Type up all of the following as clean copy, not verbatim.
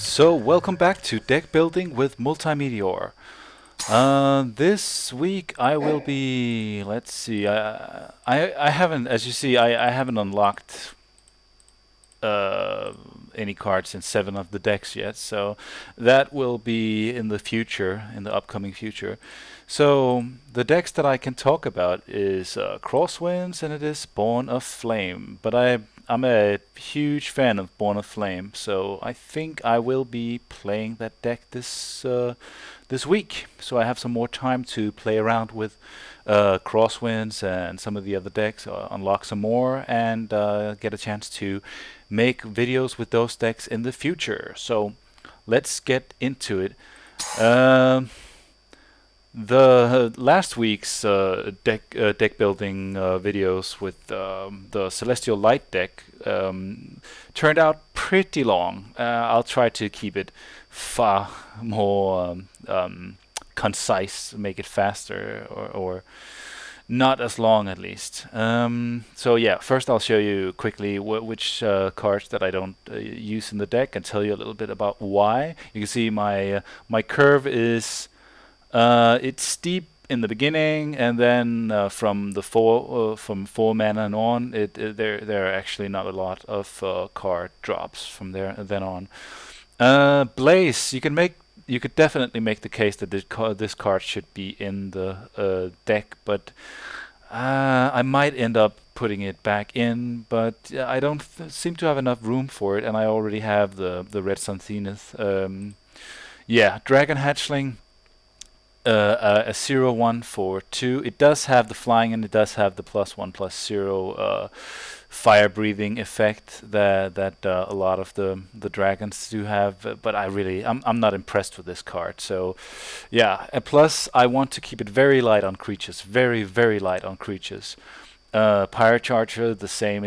So welcome back to deck building with multeyemeteor. This week I will be. Let's see. I haven't, as you see, I haven't unlocked uh, any cards in 7 of the decks yet. So that will be in the future, in the upcoming future. So the decks that I can talk about is Crosswinds and it is Born of Flame. But I'm a huge fan of Born of Flame, so I think I will be playing that deck this week. So I have some more time to play around with Crosswinds and some of the other decks, unlock some more, and get a chance to make videos with those decks in the future. So let's get into it. The last week's deck building videos with the Celestial Light deck turned out pretty long. I'll try to keep it far more concise, make it faster, or not as long at least. So yeah, first I'll show you quickly which cards that I don't use in the deck and tell you a little bit about why. You can see my curve is it's steep in the beginning, and then from 4 mana and on, there are actually not a lot of card drops from there and then on. Blaze, you could definitely make the case that this card should be in the deck, but I might end up putting it back in, but I don't seem to have enough room for it, and I already have the Red Sun Zenith. Yeah, Dragon Hatchling. A 0/1 for 2. It does have the flying and it does have the +1/+0 fire breathing effect that a lot of the dragons do have. But I'm not impressed with this card. So yeah, and plus I want to keep it very light on creatures, very light on creatures. Pirate Charger the same.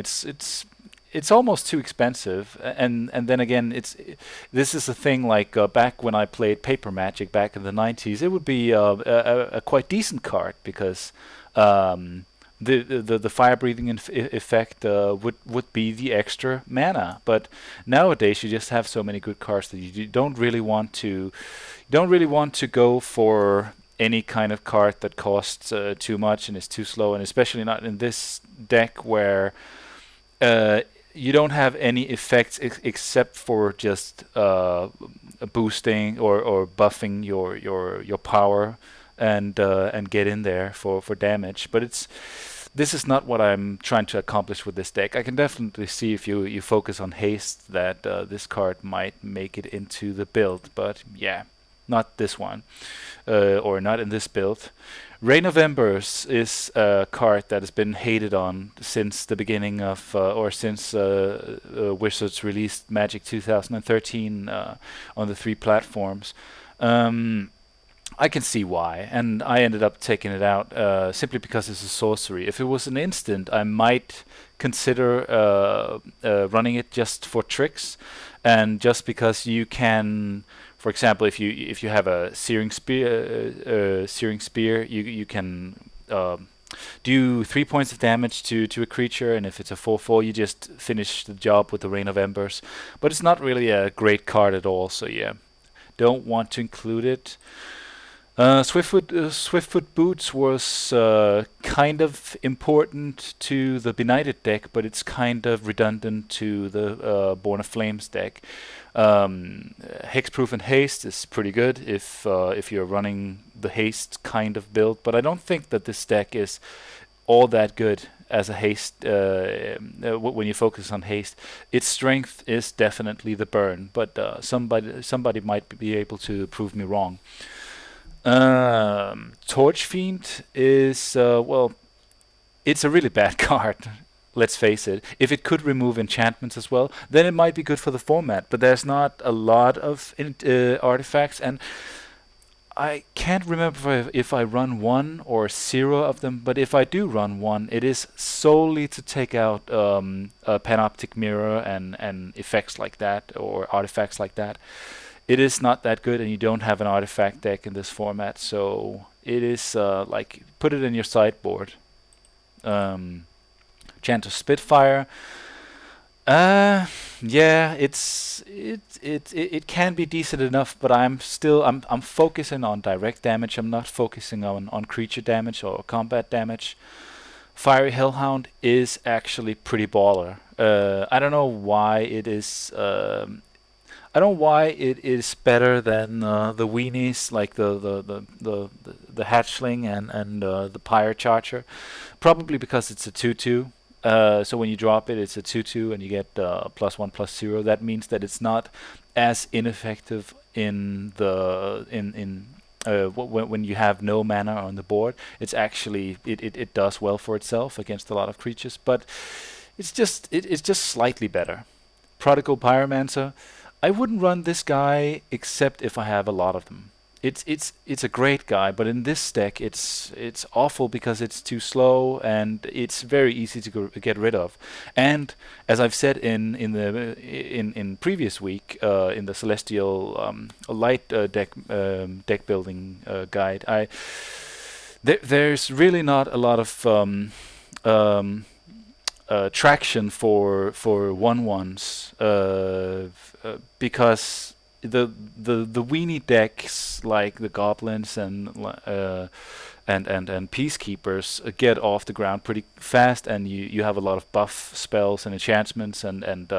It's almost too expensive, and then again, this is a thing like back when I played Paper Magic back in the 90s, it would be a quite decent card because the fire breathing effect would be the extra mana. But nowadays, you just have so many good cards that you don't really want to go for any kind of card that costs too much and is too slow, and especially not in this deck where you don't have any effects except for just boosting or buffing your power and get in there for damage. But this is not what I'm trying to accomplish with this deck. I can definitely see if you focus on haste that this card might make it into the build, but yeah, not this one or not in this build. Reign of Embers is a card that has been hated on since the beginning of, or since Wizards released Magic 2013 on the 3 platforms. I can see why, and I ended up taking it out simply because it's a sorcery. If it was an instant, I might consider running it just for tricks, and just because you can. For example, if you have a searing spear, you can do 3 points of damage to a creature, and if it's a 4/4, you just finish the job with the Rain of Embers. But it's not really a great card at all, so yeah, don't want to include it. Swiftfoot Boots was kind of important to the Benighted deck, but it's kind of redundant to the Born of Flames deck. Hexproof and Haste is pretty good if you're running the Haste kind of build, but I don't think that this deck is all that good as a haste when you focus on haste. Its strength is definitely the burn, but somebody might be able to prove me wrong. Torch Fiend is well, it's a really bad card. Let's face it. If it could remove enchantments as well, then it might be good for the format. But there's not a lot of artifacts, and I can't remember if I run 1 or 0 of them. But if I do run 1, it is solely to take out a Panoptic Mirror and effects like that or artifacts like that. It is not that good, and you don't have an artifact deck in this format, so it is like put it in your sideboard. Chant of Spitfire. Yeah, it can be decent enough, but I'm focusing on direct damage. I'm not focusing on creature damage or combat damage. Fiery Hellhound is actually pretty baller. I don't know why it is. I don't know why it is better than the weenies like the hatchling and the pyre charger. Probably because it's a 2/2. So when you drop it, it's a 2/2, and you get +1/+0. That means that it's not as ineffective in the in when you have no mana on the board. It's actually it does well for itself against a lot of creatures, but it's just slightly better. Prodigal Pyromancer. I wouldn't run this guy except if I have a lot of them. It's a great guy, but in this deck it's awful because it's too slow and it's very easy to get rid of. And as I've said in previous week in the Celestial Light deck building guide, there's really not a lot of traction for 1/1s because the weenie decks like the goblins and peacekeepers get off the ground pretty fast, and you have a lot of buff spells and enchantments and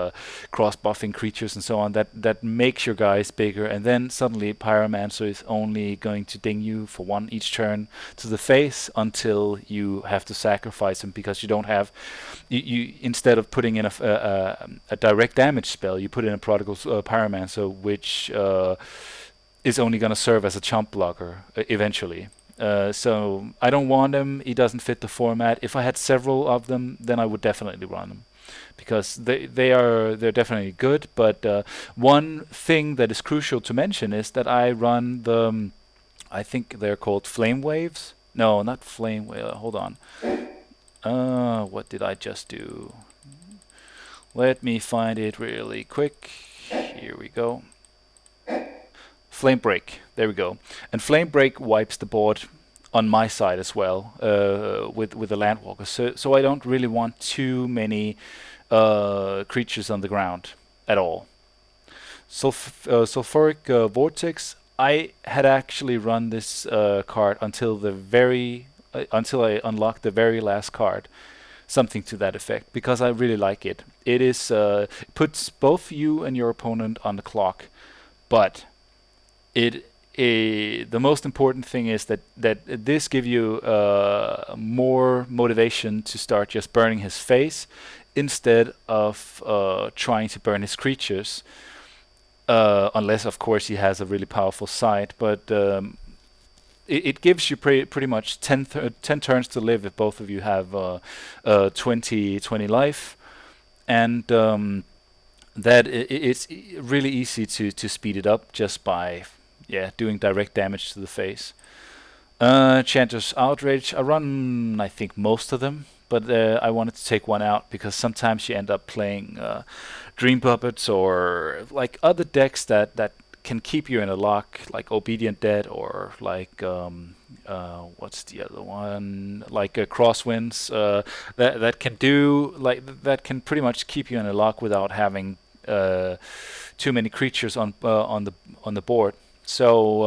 cross buffing creatures and so on that makes your guys bigger, and then suddenly Pyromancer is only going to ding you for one each turn to the face until you have to sacrifice him because you don't have you instead of putting in a direct damage spell, you put in a Prodigal Pyromancer, which is only going to serve as a chump blocker eventually. So I don't want him. He doesn't fit the format. If I had several of them, then I would definitely run them because they're definitely good. But one thing that is crucial to mention is that I run the I think they're called flame waves. No, not flame wave. Hold on. What did I just do? Let me find it really quick. Here we go. Flame Break. There we go. And Flame Break wipes the board on my side as well with the Landwalker. So I don't really want too many creatures on the ground at all. Sulfuric Vortex. I had actually run this card until until I unlocked the very last card, something to that effect, because I really like it. It puts both you and your opponent on the clock, but the most important thing is that this gives you more motivation to start just burning his face instead of trying to burn his creatures, unless of course he has a really powerful side. But it gives you pretty much 10 turns to live if both of you have 20 life, and it's really easy to speed it up just by doing direct damage to the face. Chanter's Outrage. I run, I think, most of them, but I wanted to take one out because sometimes you end up playing Dream Puppets or like other decks that can keep you in a lock, like Obedient Dead or like what's the other one? Like Crosswinds. That can do that can pretty much keep you in a lock without having too many creatures on the board. So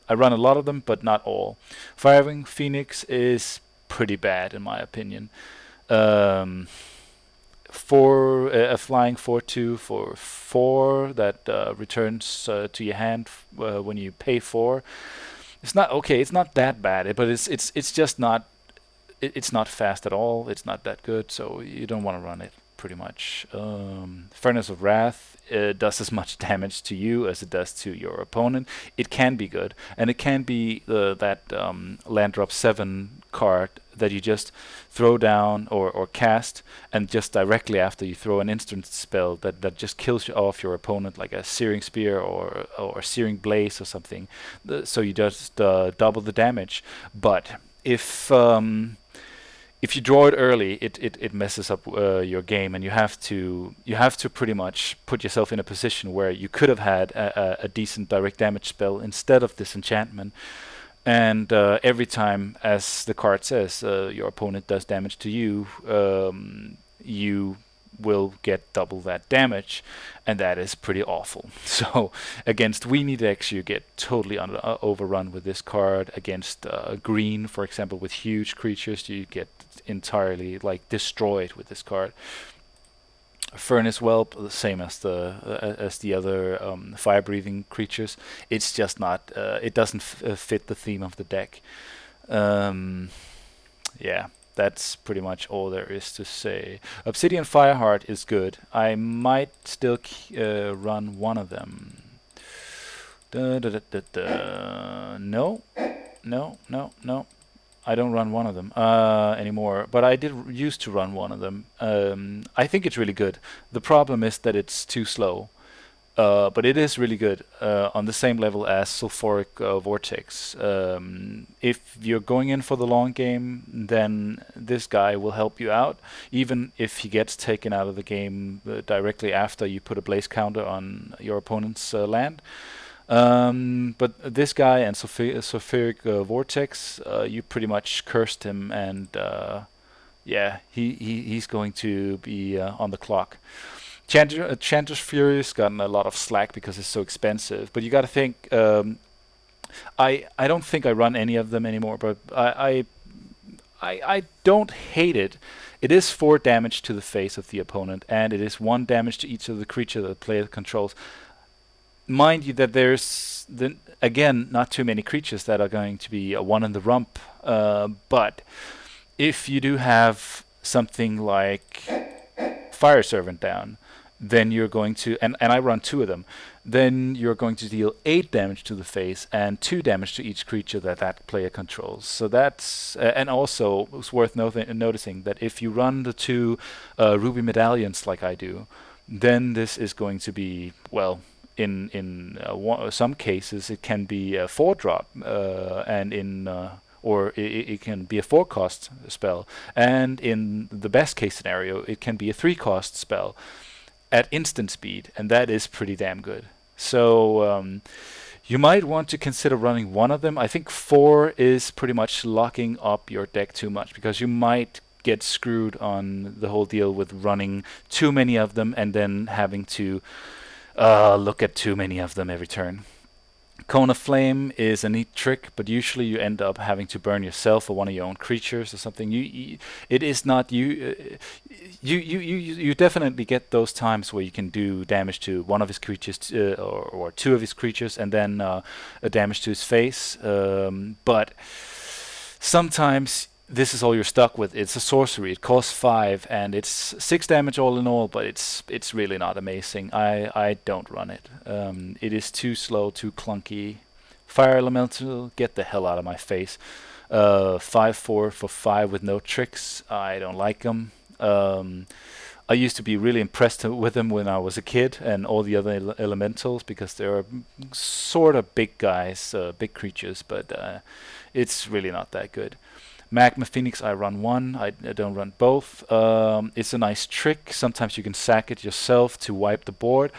I run a lot of them, but not all. Firewing Phoenix is pretty bad in my opinion. For a flying 4/2 for 4 that returns to your hand when you pay 4. It's not okay. It's not that bad, but it's just not. It's not fast at all. It's not that good, so you don't want to run it. Pretty much. Furnace of Wrath does as much damage to you as it does to your opponent. It can be good, and it can be that land drop 7 card that you just throw down or cast, and just directly after you throw an instant spell that just kills off your opponent, like a Searing Spear or Searing Blaze or something. So you just double the damage. But if you draw it early, it messes up your game, and you have to pretty much put yourself in a position where you could have had a decent direct damage spell instead of this enchantment. And every time, as the card says, your opponent does damage to you, you will get double that damage, and that is pretty awful. So against weenie decks, you get totally overrun with this card. Against green, for example, with huge creatures, you get entirely like destroyed with this card. Furnace Whelp, the same as the other fire-breathing creatures. It's just not. It doesn't fit the theme of the deck. Yeah, that's pretty much all there is to say. Obsidian Fireheart is good. I might still run one of them. No, no. I don't run one of them anymore, but I did used to run one of them. I think it's really good. The problem is that it's too slow, but it is really good on the same level as Sulfuric Vortex. If you're going in for the long game, then this guy will help you out, even if he gets taken out of the game directly after you put a blaze counter on your opponent's land. But this guy and Sulfuric Vortex, you pretty much cursed him, and yeah, he's going to be on the clock. Chanter's Fury's gotten a lot of slack because it's so expensive, but you got to think. I don't think I run any of them anymore, but I don't hate it. It is 4 damage to the face of the opponent, and it is 1 damage to each of the creature that the player controls. Mind you that there's, again, not too many creatures that are going to be a 1 in the rump, but if you do have something like Fire Servant down, then you're going to, and I run 2 of them, then you're going to deal 8 damage to the face and 2 damage to each creature that player controls. So that's, and also it's worth noticing that if you run the 2 Ruby Medallions like I do, then this is going to be, well, in some cases it can be a 4-drop, and or it can be a 4-cost spell, and in the best case scenario it can be a 3-cost spell at instant speed, and that is pretty damn good. So you might want to consider running one of them. I think 4 is pretty much locking up your deck too much, because you might get screwed on the whole deal with running too many of them and then having to look at too many of them every turn. Cone of Flame is a neat trick, but usually you end up having to burn yourself or one of your own creatures or something. It is not you. You definitely get those times where you can do damage to one of his creatures or 2 of his creatures, and then a damage to his face. But sometimes this is all you're stuck with. It's a sorcery. It costs 5, and it's 6 damage all in all, but it's really not amazing. I don't run it. It is too slow, too clunky. Fire Elemental, get the hell out of my face. 5/4 for 5 with no tricks. I don't like them. I used to be really impressed with them when I was a kid, and all the other elementals, because they're sort of big guys, big creatures, but it's really not that good. Magma Phoenix, I run 1. I don't run both. It's a nice trick. Sometimes you can sack it yourself to wipe the board,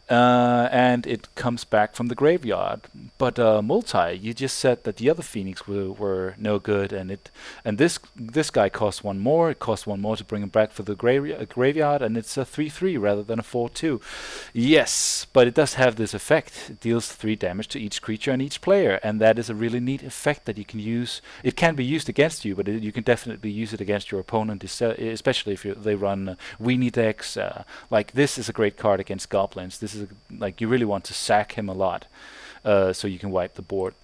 and it comes back from the graveyard. But you just said that the other Phoenix were no good, and this guy costs 1 more. It costs 1 more to bring him back for the graveyard, and it's a 3/3 rather than a 4/2. Yes, but it does have this effect. It deals 3 damage to each creature and each player, and that is a really neat effect that you can use. It can be used against you, but you can definitely use it against your opponent, especially if they run weenie decks. Like, this is a great card against goblins. This is like, you really want to sack him a lot, so you can wipe the board.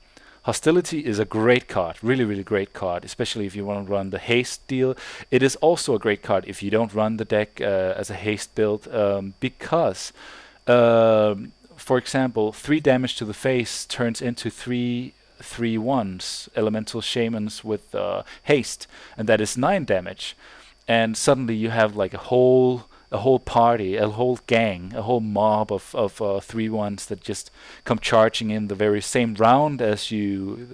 Hostility is a great card, really great card, especially if you want to run the haste deal. It is also a great card if you don't run the deck as a haste build, because, for example, 3 damage to the face turns into 3/3/1s, elemental shamans with haste, and that is 9 damage. And suddenly you have like a whole party, a whole gang, a whole mob of 3/1s that just come charging in the very same round as you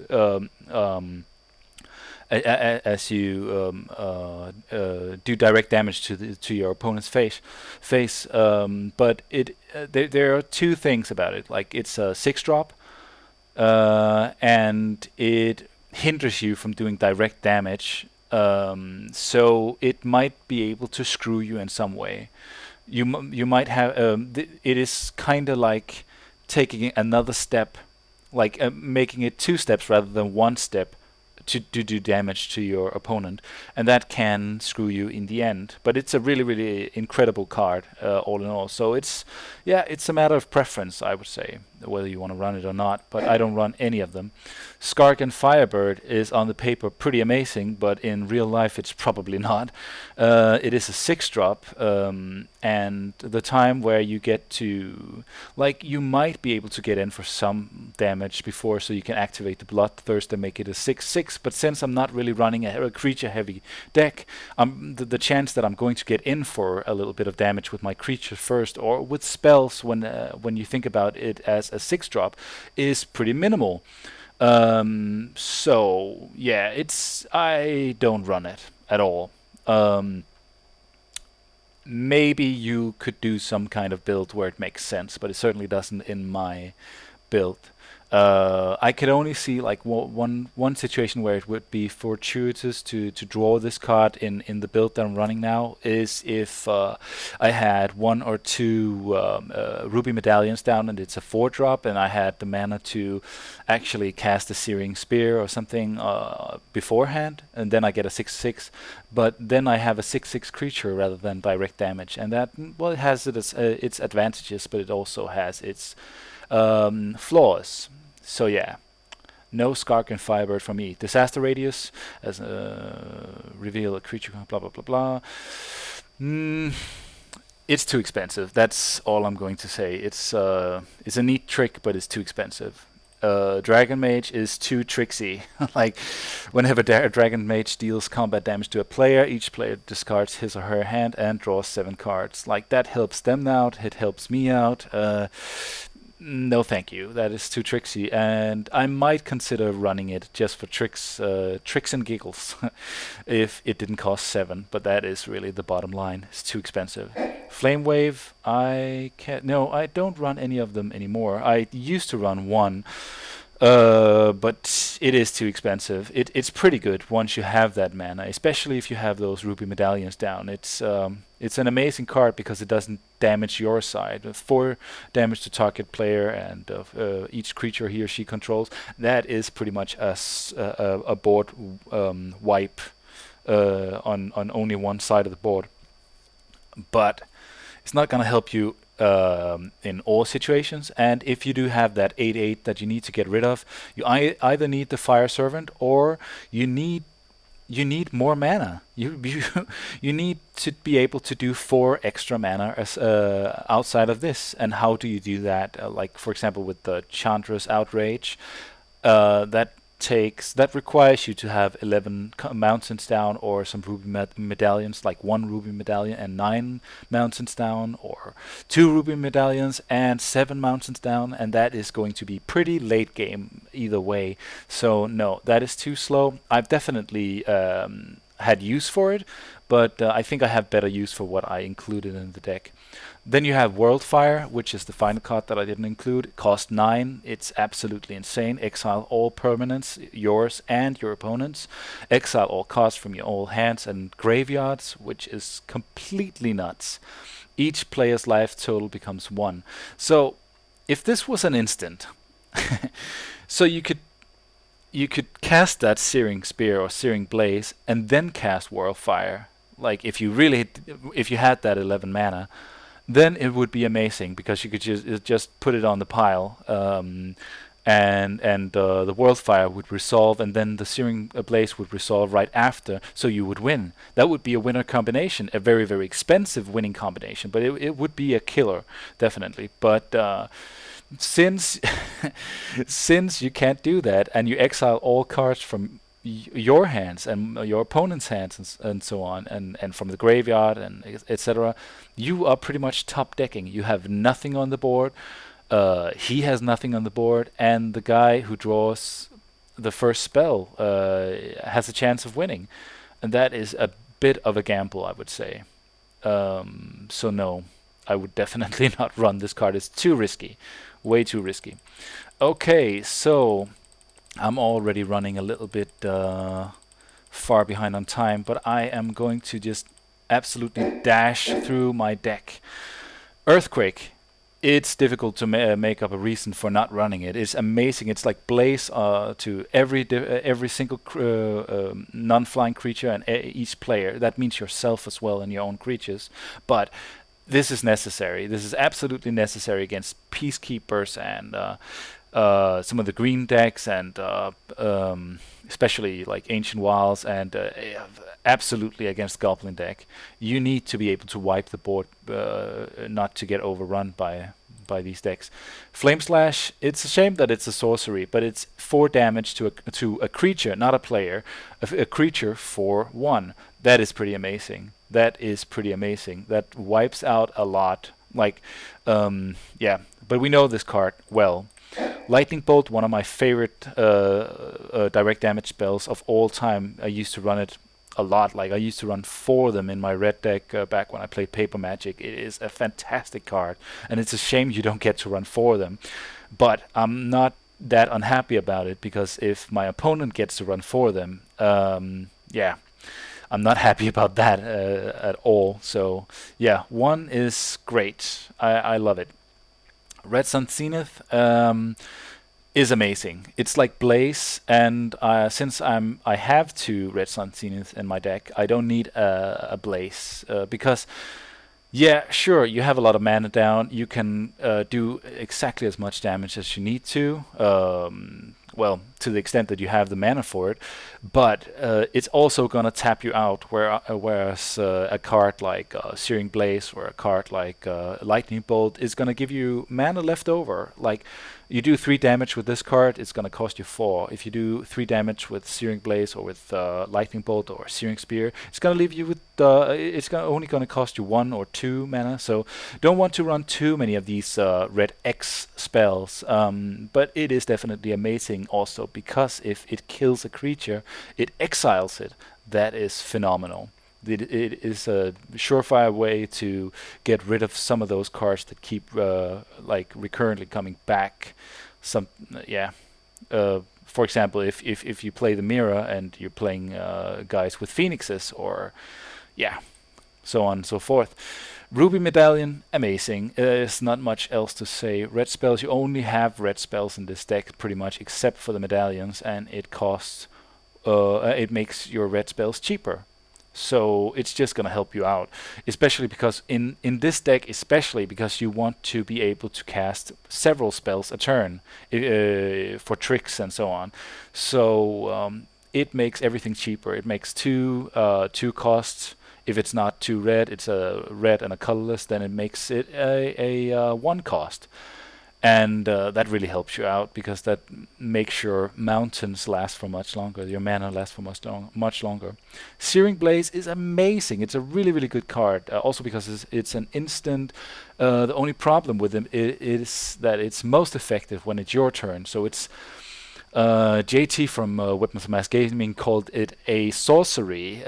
do direct damage to your opponent's face. But there are 2 things about it. Like, it's a 6-drop, and it hinders you from doing direct damage So it might be able to screw you in some way. You might have it is kind of like taking another step, like making it two steps rather than one step to do damage to your opponent, and that can screw you in the end. But it's a really, really incredible card, all in all. So it's a matter of preference, I would say, whether you want to run it or not. But I don't run any of them. Skark and Firebird is on the paper pretty amazing, but in real life it's probably not. It is a 6-drop, and the time where you get to, like, you might be able to get in for some damage before, so you can activate the Bloodthirst and make it a 6/6. But since I'm not really running a creature-heavy deck, the chance that I'm going to get in for a little bit of damage with my creature first, or with spells when you think about it as a 6-drop, is pretty minimal. So yeah, I don't run it at all. Maybe you could do some kind of build where it makes sense, but it certainly doesn't in my build. I could only see like one situation where it would be fortuitous to draw this card in the build that I'm running now, is if I had one or two ruby medallions down and it's a 4-drop, and I had the mana to actually cast a Searing Spear or something beforehand, and then I get a 6/6. But then I have a 6/6 creature rather than direct damage, and that, well, it has its advantages, but it also has its flaws. So yeah, no Skark and Firebird for me. Disaster Radius as reveal a creature, blah blah blah blah. It's too expensive. That's all I'm going to say. It's a neat trick, but it's too expensive. Dragon Mage is too tricksy. Like, whenever Dragon Mage deals combat damage to a player, each player discards his or her hand and draws 7 cards. Like, that helps them out. It helps me out. No, thank you. That is too tricksy, and I might consider running it just for tricks and giggles, if it didn't cost 7. But that is really the bottom line. It's too expensive. Flame Wave, I don't run any of them anymore. I used to run one, but it is too expensive. It's pretty good once you have that mana, especially if you have those ruby medallions down. It's an amazing card because it doesn't damage your side. 4 damage to target player and each creature he or she controls. That is pretty much a board wipe on only one side of the board. But it's not going to help you in all situations, and if you do have that 8/8 that you need to get rid of, you either need the Fire Servant, or you need more mana. You need to be able to do 4 extra mana as outside of this. And how do you do that? Like, for example, with the Chandra's Outrage, that requires you to have 11 mountains down, or some ruby medallions, like 1 ruby medallion and 9 mountains down, or 2 ruby medallions and 7 mountains down, and that is going to be pretty late game either way. So no, that is too slow. I've definitely had use for it, but I think I have better use for what I included in the deck. Then you have Worldfire, which is the final card that I didn't include. It costs 9. It's absolutely insane. Exile all permanents, yours and your opponent's. Exile all cards from your all hands and graveyards, which is completely nuts. Each player's life total becomes 1. So if this was an instant, so you could cast that Searing Spear or Searing Blaze and then cast Worldfire. Like, if you had that 11 mana, then it would be amazing, because you could just put it on the pile, and the Worldfire would resolve, and then the Searing Blaze would resolve right after, so you would win. That would be a winner combination, a very, very expensive winning combination, but it would be a killer, definitely. But since you can't do that, and you exile all cards from your hands and your opponent's hands and so on, and from the graveyard and etc., you are pretty much top decking. You have nothing on the board. He has nothing on the board, and the guy who draws the first spell has a chance of winning, and that is a bit of a gamble, I would say. So no, I would definitely not run this card. It's too risky, way too risky. Okay, so I'm already running a little bit far behind on time, but I am going to just absolutely dash through my deck. Earthquake. It's difficult to make up a reason for not running it. It's amazing. It's like Blaze to every single non-flying creature and each player. That means yourself as well and your own creatures. But this is necessary. This is absolutely necessary against Peacekeepers and some of the green decks and especially like Ancient Wilds and absolutely against Goblin deck. You need to be able to wipe the board, not to get overrun by these decks. Flame Slash, it's a shame that it's a sorcery, but it's 4 damage to a creature, not a player. A creature for 1. That is pretty amazing. That is pretty amazing. That wipes out a lot. Like, yeah, but we know this card well. Lightning Bolt, one of my favorite direct damage spells of all time. I used to run it a lot. Like, I used to run 4 of them in my red deck back when I played Paper Magic. It is a fantastic card, and it's a shame you don't get to run 4 of them. But I'm not that unhappy about it, because if my opponent gets to run 4 of them, yeah, I'm not happy about that at all. So yeah, 1 is great. I love it. Red Sun Zenith is amazing. It's like Blaze, and since I have 2 Red Sun Zenith in my deck, I don't need a Blaze because, yeah, sure, you have a lot of mana down. You can do exactly as much damage as you need to. Well, to the extent that you have the mana for it, but it's also gonna tap you out. Whereas a card like Searing Blaze or a card like Lightning Bolt is gonna give you mana left over. Like, you do 3 damage with this card, it's gonna cost you 4. If you do 3 damage with Searing Blaze or with Lightning Bolt or Searing Spear, it's gonna leave you with only gonna cost you 1 or 2 mana. So don't want to run too many of these red X spells. But it is definitely amazing also, because if it kills a creature, it exiles it. That is phenomenal. It is a surefire way to get rid of some of those cards that keep like recurrently coming back. Some for example, if you play the Mirror and you're playing guys with Phoenixes, or yeah, so on and so forth. Ruby Medallion, amazing. There's not much else to say. Red spells, you only have red spells in this deck pretty much, except for the medallions, and it costs it makes your red spells cheaper. So it's just gonna help you out, especially because in this deck, especially because you want to be able to cast several spells a turn for tricks and so on. So it makes everything cheaper. It makes two costs. If it's not 2 red, it's a red and a colorless, then it makes it a 1 cost. And that really helps you out, because that makes your mountains last for much longer. Your mana lasts for much longer. Searing Blaze is amazing. It's a really, really good card. Also because it's an instant. The only problem with him is that it's most effective when it's your turn. So it's JT from Weapons of Mass Gaming called it a sorcery.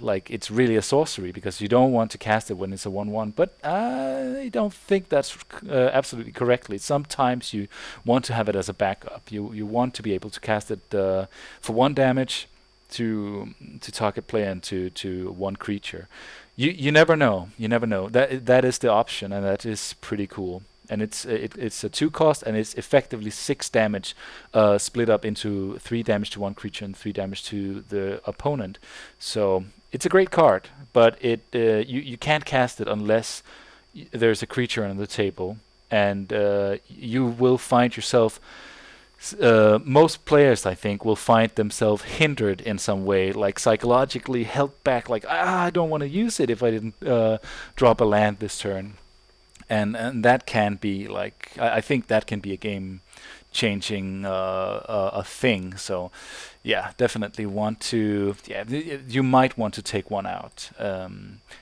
Like, it's really a sorcery because you don't want to cast it when it's a 1/1. But I don't think that's absolutely correctly. Sometimes you want to have it as a backup. You want to be able to cast it for 1 damage to target player and to 1 creature. You never know. You never know. That is the option, and that is pretty cool. And it's a 2 cost, and it's effectively 6 damage split up into 3 damage to 1 creature and 3 damage to the opponent. So it's a great card, but you can't cast it unless there's a creature on the table, and you will find yourself. Most players, I think, will find themselves hindered in some way, like psychologically held back. Like, I don't want to use it if I didn't drop a land this turn. And that can be like, I think that can be a game changing a thing. So yeah, definitely want to, you might want to take 1 out.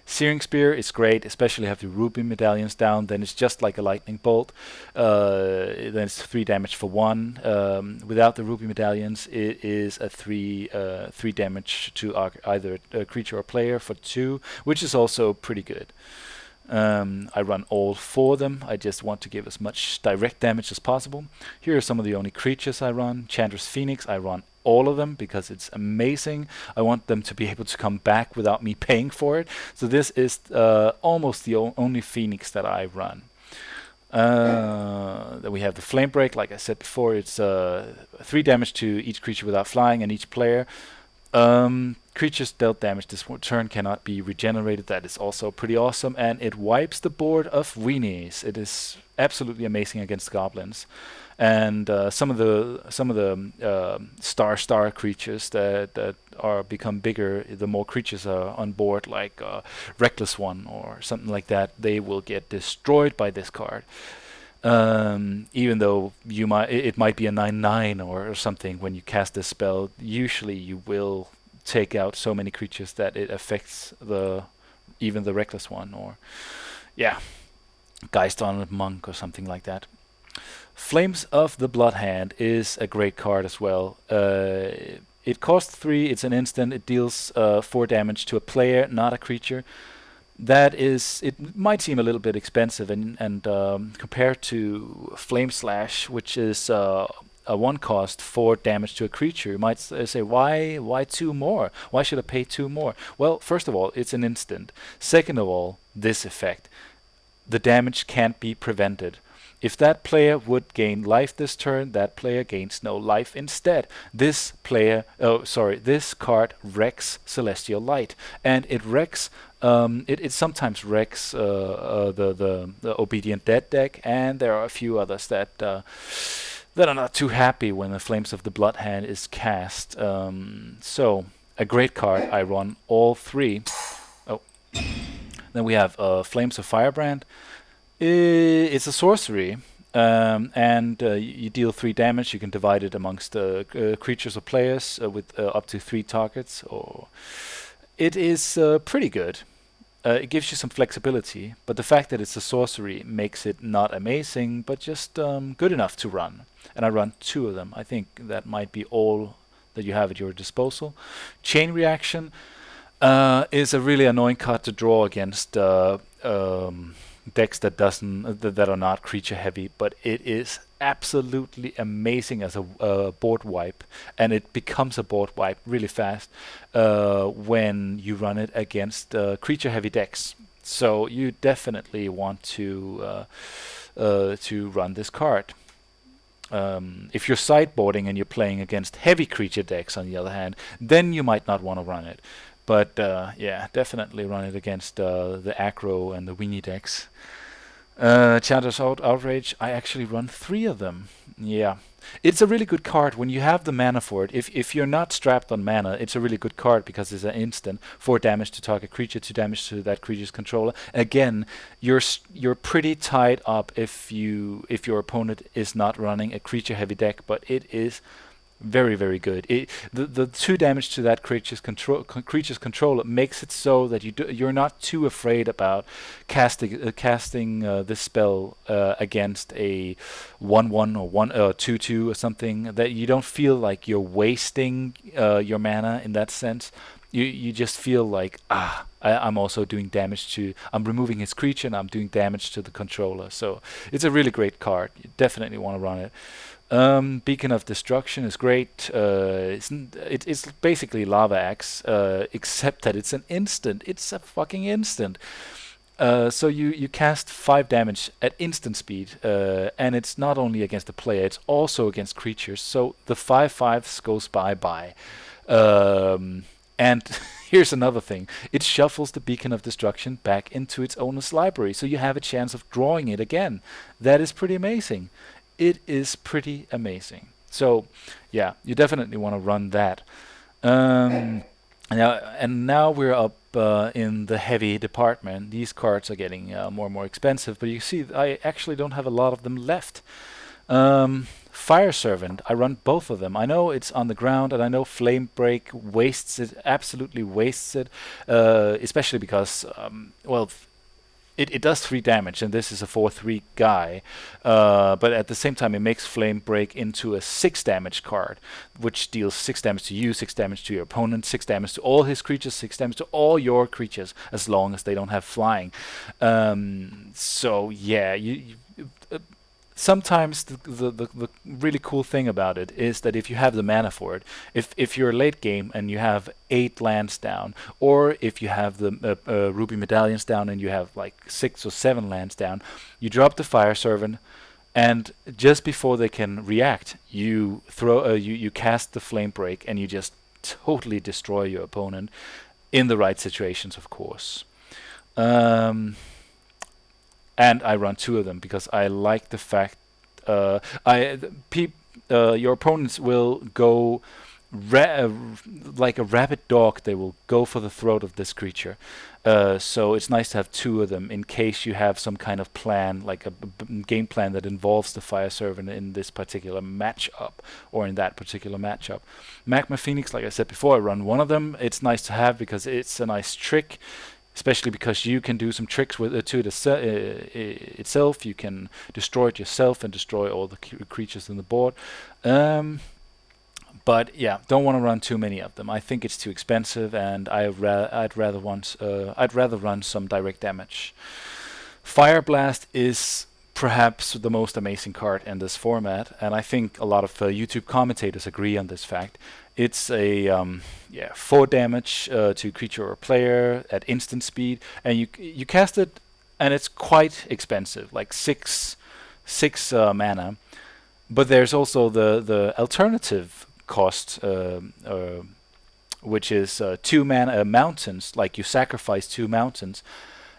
Searing Spear is great, especially have the Ruby Medallions down. Then it's just like a Lightning Bolt. Then it's 3 damage for 1. Without the Ruby Medallions, it is a 3 damage to either a creature or player for 2, which is also pretty good. I run all 4 of them. I just want to give as much direct damage as possible. Here are some of the only creatures I run. Chandra's Phoenix, I run all of them because it's amazing. I want them to be able to come back without me paying for it. So this is almost the only Phoenix that I run. Then we have the Flame Break. Like I said before, it's 3 damage to each creature without flying and each player. Creatures dealt damage this turn cannot be regenerated. That is also pretty awesome, and it wipes the board of weenies. It is absolutely amazing against goblins, and some of the star creatures that are become bigger. The more creatures are on board, like Reckless One or something like that, they will get destroyed by this card. Even though it might be a 9/9 or something when you cast this spell, usually you will take out so many creatures that it affects even the Reckless One, or Geist-Honored Monk or something like that. Flames of the Bloodhand is a great card as well. It costs 3, it's an instant, it deals 4 damage to a player, not a creature. It might seem a little bit expensive, and compared to Flame Slash, which is a 1 cost 4 damage to a creature, you might say, why 2 more? Why should I pay 2 more? Well, first of all, it's an instant. Second of all, this effect. The damage can't be prevented. If that player would gain life this turn, that player gains no life instead. This card wrecks Celestial Light, and it wrecks. It sometimes wrecks the Obedient Dead deck, and there are a few others that are not too happy when the Flames of the Bloodhand is cast. So a great card. I run all 3. Oh, then we have Flames of Firebrand. It's a sorcery, and you deal 3 damage. You can divide it amongst creatures or players with up to 3 targets. It is pretty good. It gives you some flexibility, but the fact that it's a sorcery makes it not amazing, but just good enough to run. And I run 2 of them. I think that might be all that you have at your disposal. Chain Reaction is a really annoying card to draw against decks that are not creature heavy, but it is absolutely amazing as a board wipe, and it becomes a board wipe really fast when you run it against creature heavy decks. So you definitely want to run this card. If you're sideboarding and you're playing against heavy creature decks, on the other hand, then you might not want to run it. But definitely run it against the aggro and the weenie decks. Chandra's Outrage, I actually run 3 of them. Yeah. It's a really good card when you have the mana for it. If you're not strapped on mana, it's a really good card because it's an instant. 4 damage to target creature, 2 damage to that creature's controller. Again, you're pretty tied up if your opponent is not running a creature heavy deck, but it is very, very good. The 2 damage to that creature's controller makes it so that you're not too afraid about casting this spell against a 1/1 or 2/2 or something, that you don't feel like you're wasting your mana in that sense. You just feel like, I'm also doing damage I'm removing his creature and I'm doing damage to the controller. So it's a really great card. You definitely want to run it. Beacon of Destruction is great. It's basically Lava Axe, except that it's an instant. It's a fucking instant. So you cast 5 damage at instant speed, and it's not only against the player, it's also against creatures. So the 5/5s goes bye-bye. And here's another thing. It shuffles the Beacon of Destruction back into its owner's library, so you have a chance of drawing it again. That is pretty amazing. It is pretty amazing. So, yeah, you definitely want to run that. Now we're up in the heavy department. These cards are getting more and more expensive, but you see, I actually don't have a lot of them left. Fire Servant, I run both of them. I know it's on the ground, and I know Flame Break wastes it, absolutely wastes it, especially because, it does 3 damage, and this is a 4/3 guy. But at the same time, it makes Flame Break into a 6 damage card, which deals 6 damage to you, 6 damage to your opponent, 6 damage to all his creatures, 6 damage to all your creatures, as long as they don't have flying. So yeah, sometimes the really cool thing about it is that if you have the mana for it, if you're late game and you have 8 lands down, or if you have the Ruby Medallions down and you have like 6 or 7 lands down, you drop the Fire Servant, and just before they can react, you you cast the Flame Break, and you just totally destroy your opponent in the right situations, of course. And I run 2 of them because I like the fact your opponents will go like a rabid dog. They will go for the throat of this creature. So it's nice to have 2 of them in case you have some kind of plan, like a game plan that involves the Fire Servant in this particular matchup or in that particular matchup. Magma Phoenix, like I said before, I run 1 of them. It's nice to have because it's a nice trick, especially because you can do some tricks with it to it itself. You can destroy it yourself and destroy all the creatures in the board. But yeah, don't want to run too many of them. I think it's too expensive, and I'd rather run some direct damage. Fire Blast is perhaps the most amazing card in this format, and I think a lot of YouTube commentators agree on this fact. It's a 4 damage to creature or player at instant speed, and you cast it, and it's quite expensive, like 6 mana. But there's also the alternative cost, which is 2 mana mountains. Like you sacrifice 2 mountains,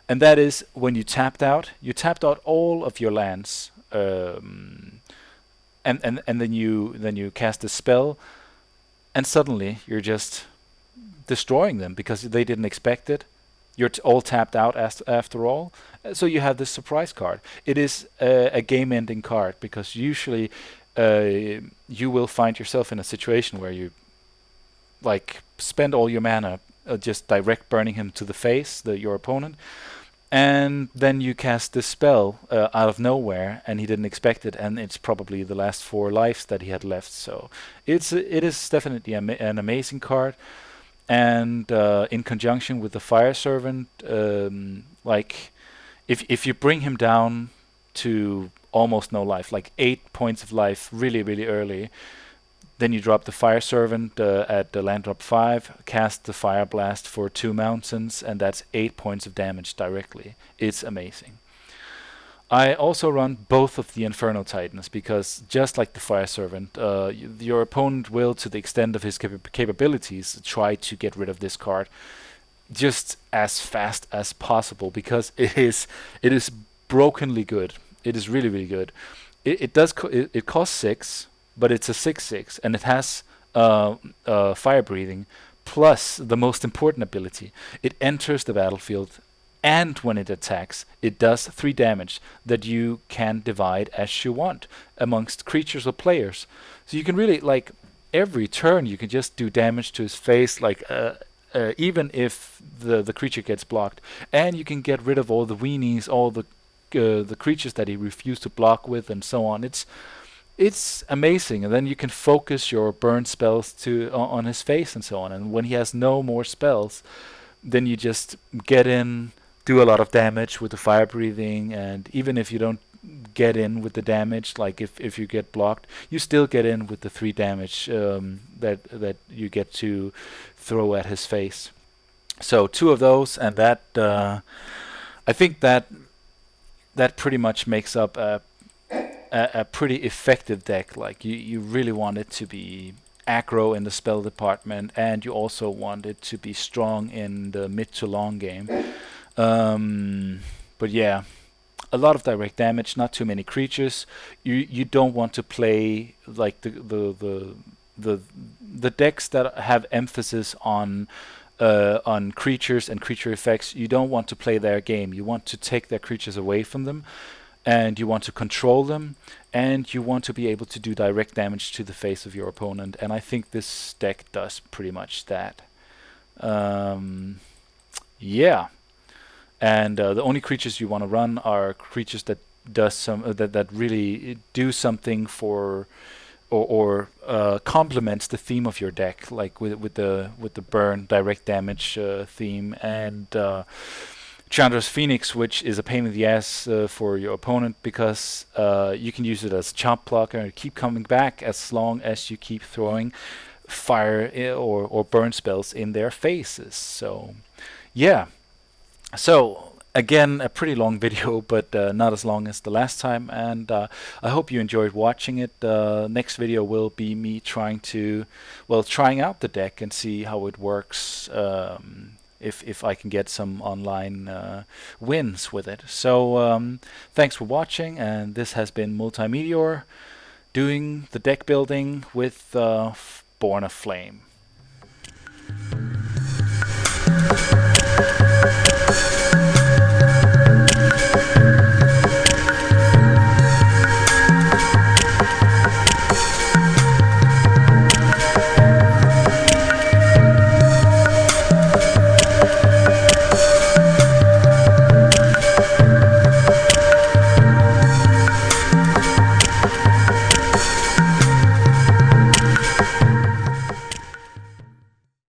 and that is when you tapped out all of your lands, and then you cast a spell. And suddenly you're just destroying them because they didn't expect it. You're all tapped out after all. So you have this surprise card. It is a game-ending card because usually you will find yourself in a situation where you like spend all your mana just direct burning him to the face, your opponent. And then you cast this spell out of nowhere, and he didn't expect it, and it's probably the last 4 lives that he had left. So it is definitely an amazing card, and in conjunction with the Fire Servant, like if you bring him down to almost no life, like 8 points of life, really really early. Then you drop the Fire Servant at the land drop 5, cast the Fire Blast for 2 mountains, and that's 8 points of damage directly. It's amazing. I also run both of the Inferno Titans because, just like the Fire Servant, your opponent will, to the extent of his capabilities, try to get rid of this card just as fast as possible because it is brokenly good. It is really really good. It costs 6. But it's a 6/6, and it has fire breathing, plus the most important ability. It enters the battlefield, and when it attacks, it does 3 damage that you can divide as you want amongst creatures or players. So you can really, like, every turn you can just do damage to his face, like even if the creature gets blocked, and you can get rid of all the weenies, all the creatures that he refused to block with, and so on. It's amazing, and then you can focus your burn spells on his face and so on. And when he has no more spells, then you just get in, do a lot of damage with the fire breathing, and even if you don't get in with the damage, like if you get blocked, you still get in with the 3 damage that you get to throw at his face. So 2 of those, and that I think that pretty much makes up a pretty effective deck. Like you really want it to be aggro in the spell department, and you also want it to be strong in the mid to long game. But yeah, a lot of direct damage, not too many creatures. You don't want to play like the decks that have emphasis on creatures and creature effects. You don't want to play their game. You want to take their creatures away from them, and you want to control them, and you want to be able to do direct damage to the face of your opponent. And I think this deck does pretty much that. Yeah. and the only creatures you want to run are creatures that does some that really do something for or complements the theme of your deck, like with the burn direct damage theme, and Chandra's Phoenix, which is a pain in the ass for your opponent because you can use it as chop blocker and keep coming back as long as you keep throwing fire or burn spells in their faces. So yeah, so again, a pretty long video, but not as long as the last time, and I hope you enjoyed watching it. Next video will be me trying out the deck and see how it works, if I can get some online wins with it. So thanks for watching, and this has been Multeyemeteor doing the deck building with Born of Flame.